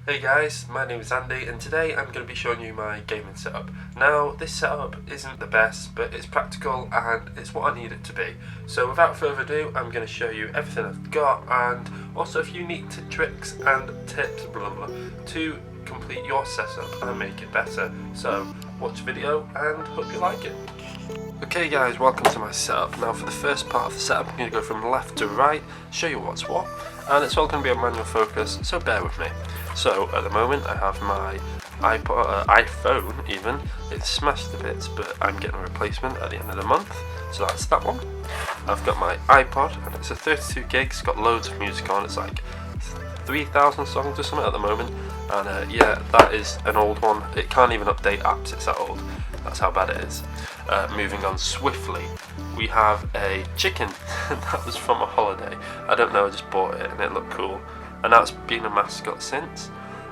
Hey guys, my name is Andy and today I'm going to be showing you my gaming setup. Now this setup isn't the best, but it's practical and it's what I need it to be. So without further ado, I'm going to show you everything I've got and also a few neat tricks and tips to complete your setup and make it better. So watch the video and hope you like it. Okay guys, welcome to my setup. Now for the first part of the setup I'm going to go from left to right, show you what's what, and it's all going to be on manual focus, so bear with me. So at the moment I have my iPhone even, it's smashed to bits but I'm getting a replacement at the end of the month, so that's that one. I've got my iPod and it's a 32 gigs, it's got loads of music on, it's like 3,000 songs or something at the moment, and yeah, that is an old one, it can't even update apps, it's that old, that's how bad it is. Moving on swiftly, we have a chicken that was from a holiday, I don't know, I just bought it and it looked cool, and that's been a mascot since.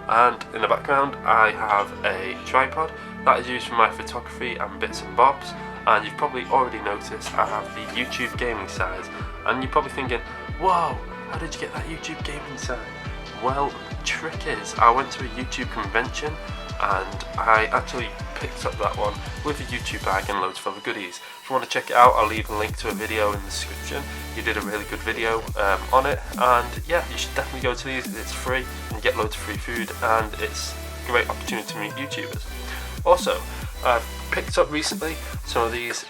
And in the background I have a tripod that is used for my photography and bits and bobs, and you've probably already noticed I have the YouTube gaming size, and you're probably thinking, whoa, how did you get that YouTube gaming size? Well, the trick is I went to a YouTube convention and I actually picked up that one with a YouTube bag and loads of other goodies. If you want to check it out, I'll leave a link to a video in the description. You did a really good video on it, and yeah, you should definitely go to these. It's free and you get loads of free food and it's a great opportunity to meet YouTubers. Also, I've picked up recently some of these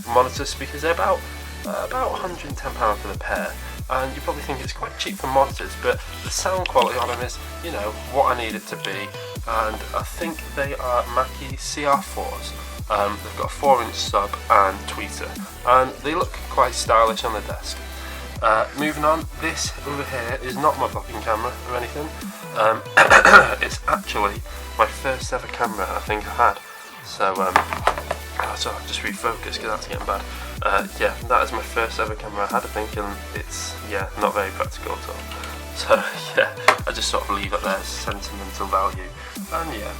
monitor speakers. They're about £110 for the pair, and you probably think it's quite cheap for monitors, but the sound quality on them is, you know, what I need it to be, and I think they are Mackie CR4s. They've got a 4-inch sub and tweeter, and they look quite stylish on the desk. Moving on, this over here is not my vlogging camera or anything. It's actually my first ever camera I think I had. So, so I'll just refocus because that's getting bad. Yeah, that is my first ever camera I had, I think, and it's, yeah, not very practical at all. So yeah, I just sort of leave it there as sentimental value. And yeah,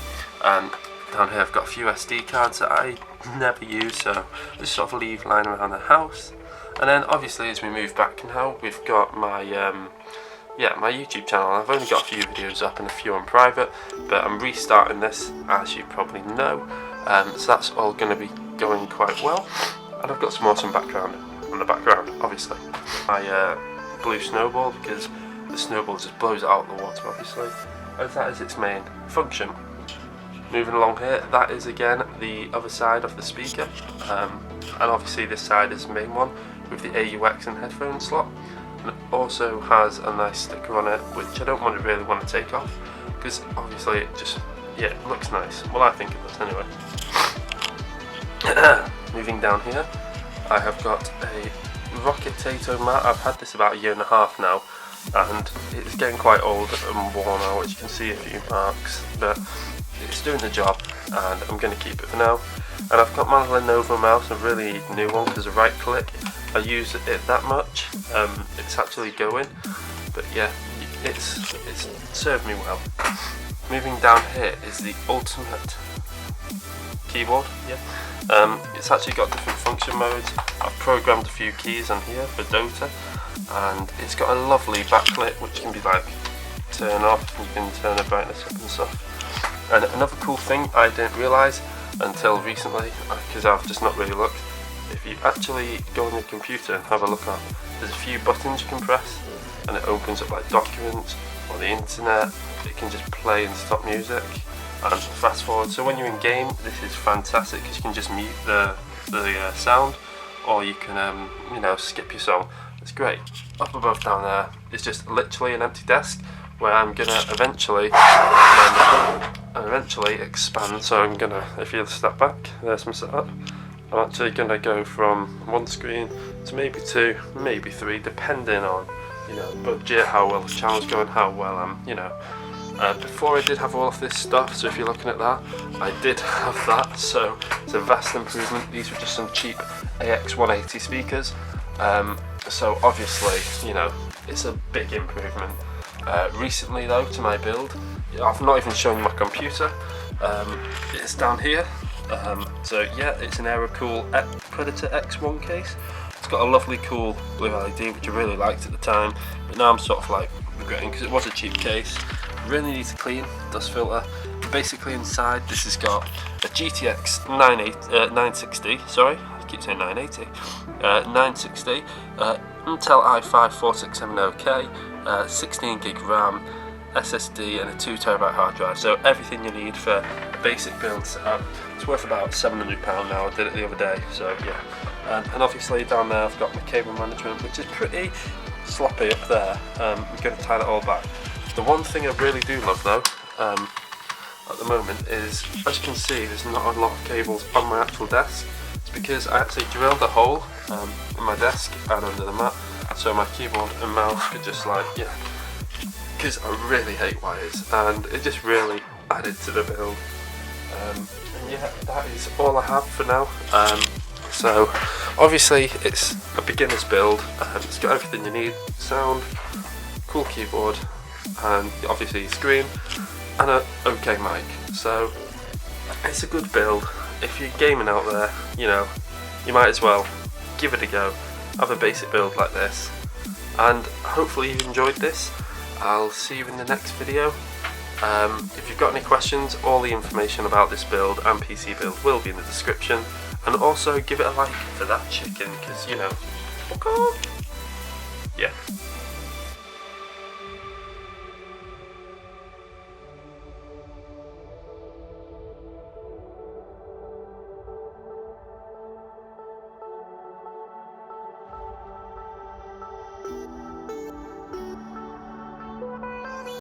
and down here I've got a few SD cards that I never use, so I just sort of leave lying around the house. And then obviously as we move back now, we've got my my YouTube channel. I've only got a few videos up and a few on private, but I'm restarting this, as you probably know. So that's all going to be going quite well. And I've got some awesome background on the background, obviously. My blue Snowball, because the Snowball just blows it out of the water, obviously. And that is its main function. Moving along here, that is again the other side of the speaker. And obviously this side is the main one with the AUX and headphone slot. And it also has a nice sticker on it, which I don't really want to take off, because obviously it just, yeah, it looks nice. Well, I think it does anyway. Moving down here, I have got a Roccat Taito mat. I've had this about 1.5 years now, and it's getting quite old and worn out, as you can see a few marks, but it's doing the job and I'm going to keep it for now. And I've got my Lenovo mouse, a really new one, because a right click, I use it that much, it's actually going, but yeah, it's served me well. Moving down here is the ultimate keyboard. Yeah, it's actually got different function modes. I've programmed a few keys on here for Dota, and it's got a lovely backlit which can be like turn off, and you can turn the brightness up and stuff. And another cool thing I didn't realise until recently, because I've just not really looked, if you actually go on your computer and have a look up, there's a few buttons you can press and it opens up like documents or the internet. It can just play and stop music and fast forward. So when you're in game, this is fantastic because you can just mute the sound, or you can you know, skip your song. It's great. Up above down there is just literally an empty desk where I'm gonna eventually expand. So I'm gonna, if you step back, there's my setup. I'm actually gonna go from one screen to maybe 2, maybe 3, depending on, you know, budget, how well the channel's going, how well I'm, you know. Before I did have all of this stuff, so if you're looking at that, I did have that, so it's a vast improvement. These were just some cheap AX180 speakers, so obviously, you know, it's a big improvement. Recently though, to my build, I've not even shown you my computer, it's down here. So yeah, it's an Aerocool Predator X1 case. It's got a lovely cool blue LED, which I really liked at the time, but now I'm sort of like regretting, because it was a cheap case. really need to clean, dust filter. Basically inside this has got a GTX 960, sorry, I keep saying 980, 960, Intel i5 4670K, 16 gig RAM, SSD and a 2TB hard drive, so everything you need for a basic build setup. It's worth about £700 now, I did it the other day, so yeah. And obviously down there I've got my cable management, which is pretty sloppy up there. I'm going to tie that all back. The one thing I really do love though, at the moment is, as you can see, there's not a lot of cables on my actual desk. It's because I actually drilled a hole in my desk and under the mat, so my keyboard and mouse could just like, yeah, because I really hate wires, and it just really added to the build. And yeah, that is all I have for now. So obviously it's a beginner's build, it's got everything you need: sound, cool keyboard, and obviously screen, and an okay mic. So it's a good build. If you're gaming out there, you know, you might as well give it a go. Have a basic build like this, and hopefully you've enjoyed this. I'll see you in the next video. If you've got any questions, all the information about this build and PC build will be in the description. And also give it a like for that chicken, because, you know, yeah.